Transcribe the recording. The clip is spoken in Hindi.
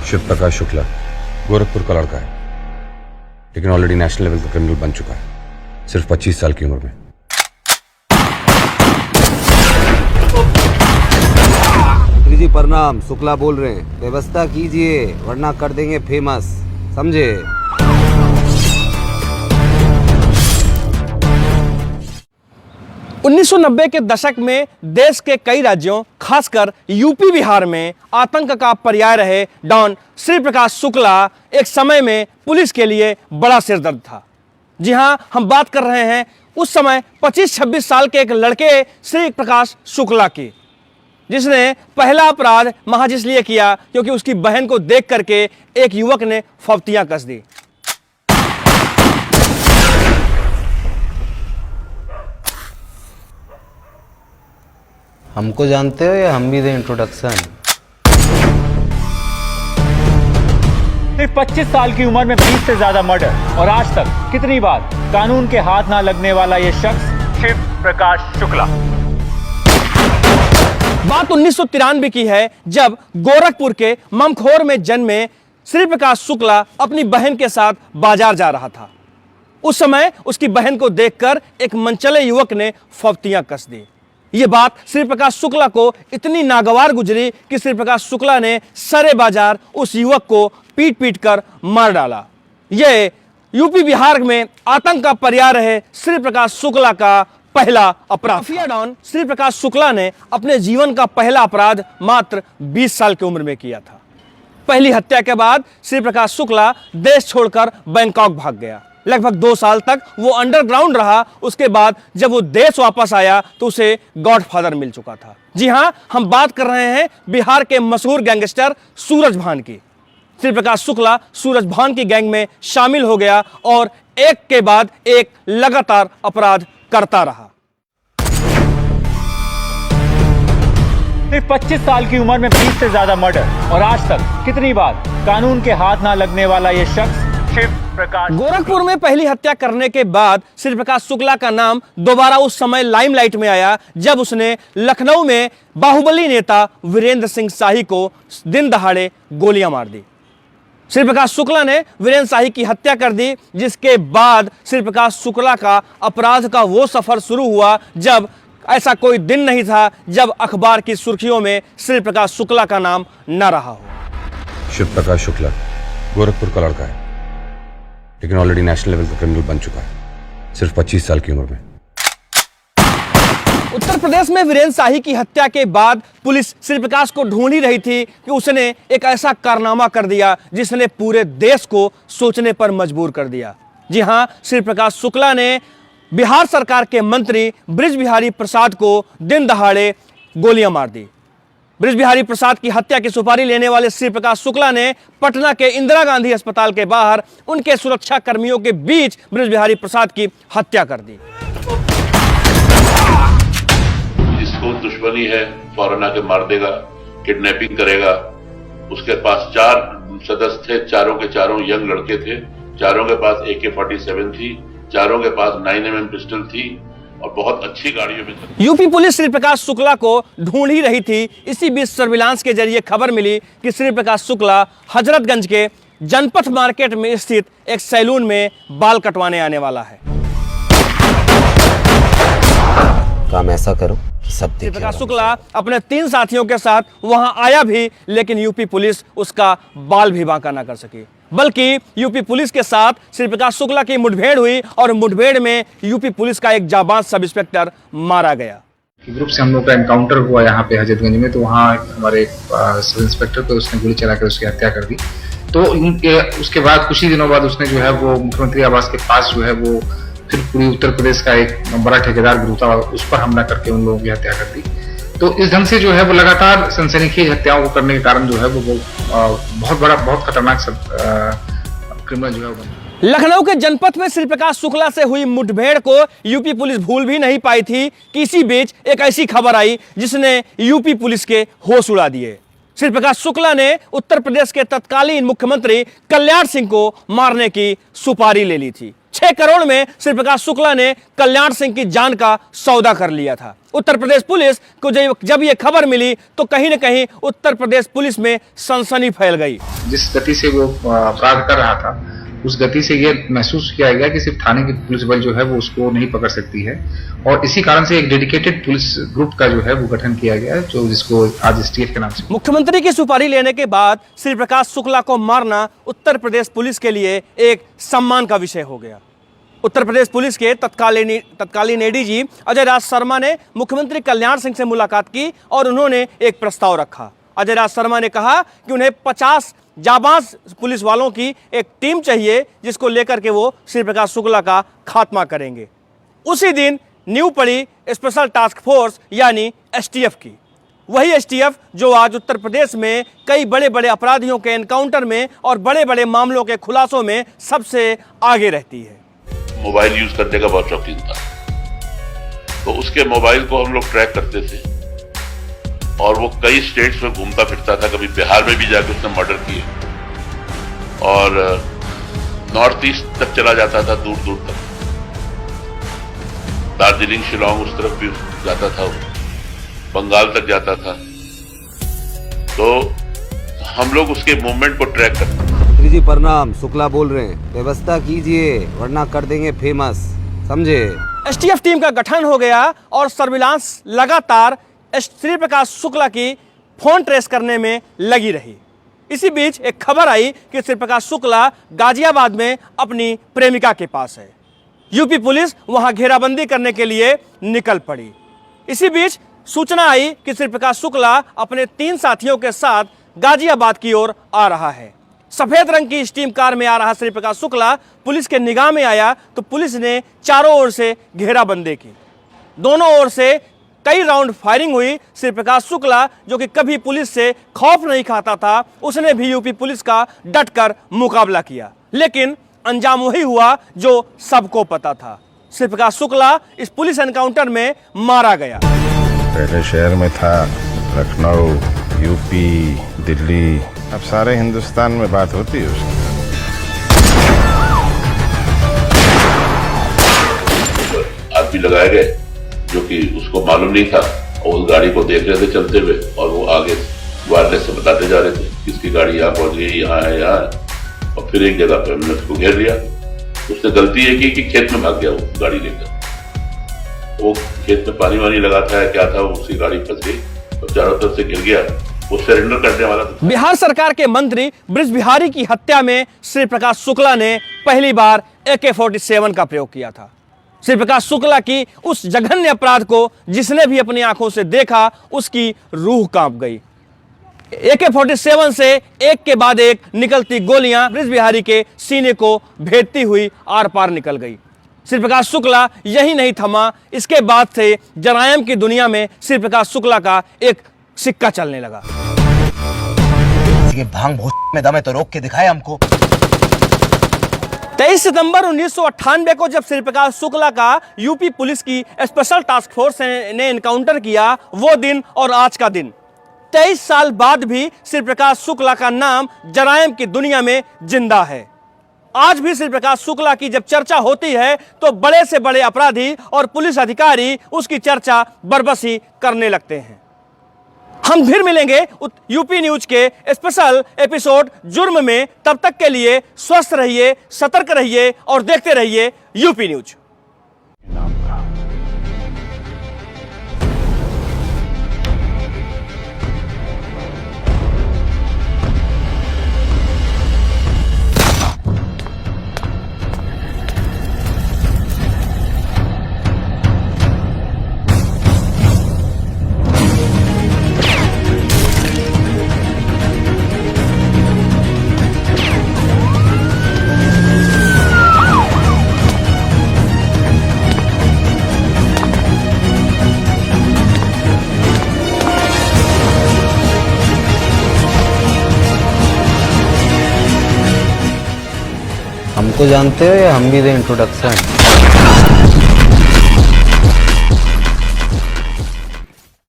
शिव प्रकाश शुक्ला गोरखपुर का लड़का है, लेकिन ऑलरेडी नेशनल लेवल का क्रिमिनल बन चुका है, सिर्फ 25 साल की उम्र में। मंत्री जी प्रणाम, शुक्ला बोल रहे हैं। व्यवस्था कीजिए वरना कर देंगे फेमस, समझे? उन्नीस 1990 के दशक में देश के कई राज्यों खासकर यूपी बिहार में आतंक का पर्याय रहे डॉन श्री प्रकाश शुक्ला एक समय में पुलिस के लिए बड़ा सिरदर्द था। जी हां, हम बात कर रहे हैं उस समय 25-26 साल के एक लड़के श्री प्रकाश शुक्ला की, जिसने पहला अपराध महज इसलिए किया क्योंकि उसकी बहन को देख करके एक युवक ने फफ्तियां कस दी। हमको जानते हो या हम भी दें इंट्रोडक्शन? सिर्फ 25 साल की उम्र में 20 से ज्यादा मर्डर और आज तक कितनी बार कानून के हाथ ना लगने वाला यह शख्स शिव प्रकाश शुक्ला। बात 1993 की है, जब गोरखपुर के ममखोर में जन्मे श्री प्रकाश शुक्ला अपनी बहन के साथ बाजार जा रहा था। उस समय उसकी बहन को देखकर एक मनचले युवक ने फफ्तियां कस दी। यह बात श्री प्रकाश शुक्ला को इतनी नागवार गुजरी कि श्री प्रकाश शुक्ला ने सरे बाजार उस युवक को पीट पीट कर मार डाला। यह यूपी बिहार में आतंक का पर्याय रहे श्री प्रकाश शुक्ला का पहला अपराध। माफिया डॉन श्री प्रकाश शुक्ला ने अपने जीवन का पहला अपराध मात्र 20 साल की उम्र में किया था। पहली हत्या के बाद श्री प्रकाश शुक्ला देश छोड़कर बैंकॉक भाग गया। लगभग 2 साल तक वो अंडरग्राउंड रहा। उसके बाद जब वो देश वापस आया तो उसे गॉडफादर मिल चुका था। जी हां, हम बात कर रहे हैं बिहार के मशहूर गैंगस्टर सूरज भान की। श्री प्रकाश शुक्ला सूरज भान की गैंग में शामिल हो गया और एक के बाद एक लगातार अपराध करता रहा। सिर्फ 25 साल की उम्र में 20 से ज्यादा मर्डर और आज तक कितनी बार कानून के हाथ ना लगने वाला यह शख्स शिव प्रकाश। गोरखपुर में पहली हत्या करने के बाद श्री प्रकाश शुक्ला का नाम दोबारा उस समय लाइमलाइट में आया जब उसने लखनऊ में बाहुबली नेता वीरेंद्र सिंह शाही को दिन दहाड़े गोलियां मार दी। श्री प्रकाश शुक्ला ने वीरेंद्र शाही की हत्या कर दी, जिसके बाद श्री प्रकाश शुक्ला का अपराध का वो सफर शुरू हुआ जब ऐसा कोई दिन नहीं था जब अखबार की सुर्खियों में श्री प्रकाश शुक्ला का नाम न रहा हो। शिव प्रकाश शुक्ला गोरखपुर का लड़का है, लेकिन ऑलरेडी नेशनल लेवल का क्रिमिनल बन चुका है, सिर्फ 25 साल की उम्र में। उत्तर प्रदेश में वीरेंद्र शाही की हत्या के बाद पुलिस श्री प्रकाश को ढूंढ ही रही थी कि उसने एक ऐसा कारनामा कर दिया जिसने पूरे देश को सोचने पर मजबूर कर दिया। जी हां, श्री प्रकाश शुक्ला ने बिहार सरकार के मंत्री बृज बिहारी प्रसाद को दिन दहाड़े गोलियां मार दी। बृज बिहारी प्रसाद की हत्या की सुपारी लेने वाले श्री प्रकाश शुक्ला ने पटना के इंदिरा गांधी अस्पताल के बाहर उनके सुरक्षा कर्मियों के बीच बृज बिहारी प्रसाद की हत्या कर दी। जिसको दुश्मनी है फौरन आके मार देगा, किडनैपिंग करेगा। उसके पास 4 सदस्य थे, चारों के चारों यंग लड़के थे, चारों के पास AK-47 थी, चारों के पास 9mm पिस्टल थी और बहुत अच्छी गाड़ियों में। यूपी पुलिस श्री प्रकाश शुक्ला को ढूंढ ही रही थी। इसी बीच सर्विलांस के जरिए खबर मिली कि श्री प्रकाश शुक्ला हजरतगंज के जनपथ मार्केट में स्थित एक सैलून में बाल कटवाने आने वाला है। काम ऐसा करो कि सब श्री प्रकाश शुक्ला अपने 3 साथियों के साथ वहां आया भी, लेकिन यूपी पुलिस उसका बाल भी बांका ना कर सकी। बल्कि यूपी पुलिस के साथ श्री प्रकाश शुक्ला की मुठभेड़ हुई और मुठभेड़ में यूपी पुलिस का एक जाबाज सब इंस्पेक्टर मारा गया। ग्रुप से हम लोग का एनकाउंटर हुआ यहाँ पे हजरतगंज में, तो वहाँ हमारे सब इंस्पेक्टर पे उसने गोली चलाकर उसकी हत्या कर दी। तो उसके बाद कुछ ही दिनों बाद उसने जो है वो मुख्यमंत्री आवास के पास जो है वो फिर पूरी उत्तर प्रदेश का एक बड़ा ठेकेदार ग्रुप था, उस पर हमला करके उन लोगों की हत्या कर दी। तो इस ढंग से जो है वो लगातार सनसनीखेज हत्याओं को करने के कारण जो है वो बहुत बड़ा, बहुत खतरनाक क्रिमिनल जो है वो। लखनऊ के जनपथ में श्री प्रकाश शुक्ला से हुई मुठभेड़ को यूपी पुलिस भूल भी नहीं पाई थी कि इसी बीच एक ऐसी खबर आई जिसने यूपी पुलिस के होश उड़ा दिए। श्री प्रकाश शुक्ला ने उत्तर प्रदेश के तत्कालीन मुख्यमंत्री कल्याण सिंह को मारने की सुपारी ले ली थी। 6 करोड़ में श्री प्रकाश शुक्ला ने कल्याण सिंह की जान का सौदा कर लिया था। उत्तर प्रदेश पुलिस को जब यह खबर मिली तो कहीं न कहीं उत्तर प्रदेश पुलिस में सनसनी फैल गई। जिस गति से वो अपराध कर रहा था, उस गति से ये महसूस किया गया कि सिर्फ थाने की पुलिस बल जो है वो उसको नहीं पकड़ सकती है, और इसी कारण से एक डेडिकेटेड पुलिस ग्रुप का जो है वो गठन किया गया, जो जिसको आज STF के नाम से। मुख्यमंत्री की सुपारी लेने के बाद श्री प्रकाश शुक्ला को मारना उत्तर प्रदेश पुलिस के लिए एक सम्मान का विषय हो गया। उत्तर प्रदेश पुलिस के तत्कालीन ADG अजय राज शर्मा ने मुख्यमंत्री कल्याण सिंह से मुलाकात की और उन्होंने एक प्रस्ताव रखा। अजय राज शर्मा ने कहा कि उन्हें 50 जाबाज पुलिस वालों की एक टीम चाहिए, जिसको लेकर के वो श्री प्रकाश शुक्ला का खात्मा करेंगे। उसी दिन नींव पड़ी स्पेशल टास्क फोर्स यानी STF की। वही STF जो आज उत्तर प्रदेश में कई बड़े बड़े अपराधियों के एनकाउंटर में और बड़े बड़े मामलों के खुलासों में सबसे आगे रहती है। मोबाइल यूज करने का बहुत शौकीन था, तो उसके मोबाइल को हम लोग ट्रैक करते थे और वो कई स्टेट्स में घूमता फिरता था। कभी बिहार में भी जाकर उसने मर्डर किए और नॉर्थ ईस्ट तक चला जाता था, दूर दूर तक, दार्जिलिंग, शिलोंग, उस तरफ भी जाता था, बंगाल तक जाता था। तो हम लोग उसके मूवमेंट को ट्रैक करते थे। मंत्री जी प्रणाम, शुक्ला बोल रहे हैं, व्यवस्था कीजिए वरना कर देंगे फेमस, समझे। STF टीम का गठन हो गया और सर्विलांस लगातार श्री प्रकाश शुक्ला की फोन ट्रेस करने में लगी रही। इसी बीच एक खबर आई कि श्री प्रकाश शुक्ला गाजियाबाद में अपनी प्रेमिका के पास है। यूपी पुलिस वहां घेराबंदी करने के लिए निकल पड़ी। इसी बीच सूचना आई कि श्री प्रकाश शुक्ला अपने 3 साथियों के साथ गाजियाबाद की ओर आ रहा है। सफेद रंग की स्टीम कार में आ रहा श्री प्रकाश शुक्ला पुलिस के निगाह में आया तो पुलिस ने चारों ओर से घेराबंदी की। दोनों ओर से कई राउंड फायरिंग हुई। श्री प्रकाश शुक्ला जो कि कभी पुलिस से खौफ नहीं खाता था, उसने भी यूपी पुलिस का डटकर मुकाबला किया, लेकिन अंजाम वही हुआ जो सबको पता था। श्री प्रकाश शुक्ला इस पुलिस एनकाउंटर में मारा गया। पहले शहर में था, लखनऊ, यूपी, दिल्ली, अब सारे हिंदुस्तान में बात होती है उसकी। आदमी लगाए गए जो कि उसको मालूम नहीं था और उस गाड़ी को देख रहे थे चलते हुए, और वो आगे वायरलेस से बताते जा रहे थे किसकी गाड़ी यहाँ पहुंच गई, यहाँ है, यहाँ है। और फिर एक जगह पे हमने उसको घेर लिया। उसने गलती ये की कि खेत में भाग गया वो गाड़ी लेकर। वो खेत में पानी वानी लगा था क्या था, उसकी गाड़ी फंस गई और चारों तरफ से गिर गया। वो सरेंडर करने वाला था। बिहार सरकार के मंत्री बृज बिहारी की हत्या में श्री प्रकाश शुक्ला ने पहली बार AK-47 का प्रयोग किया था। श्री प्रकाश शुक्ला की उस जघन्य अपराध को जिसने भी अपनी आंखों से देखा, उसकी रूह कांप गई। AK-47 से एक के बाद एक निकलती गोलियां बृज बिहारी के सीने को भेदती हुई आर पार निकल गई। श्री प्रकाश शुक्ला यही नहीं थमा, इसके बाद से जरायम की दुनिया में श्री प्रकाश शुक्ला का एक सिक्का चलने लगा। ये भांग भूत में दम है तो रोक के दिखाए हमको। 23 सितंबर 1998 को जब श्री प्रकाश शुक्ला का यूपी पुलिस की स्पेशल टास्क फोर्स ने एनकाउंटर किया, वो दिन और आज का दिन, 23 साल बाद भी श्री प्रकाश शुक्ला का नाम जरायम की दुनिया में जिंदा है। आज भी श्री प्रकाश शुक्ला की जब चर्चा होती है तो बड़े से बड़े अपराधी और पुलिस अधिकारी उसकी चर्चा बरबसी करने लगते हैं। हम फिर मिलेंगे यूपी न्यूज के स्पेशल एपिसोड जुर्म में। तब तक के लिए स्वस्थ रहिए, सतर्क रहिए और देखते रहिए यूपी न्यूज। हमको जानते हो या हम भी दें इंट्रोडक्शन?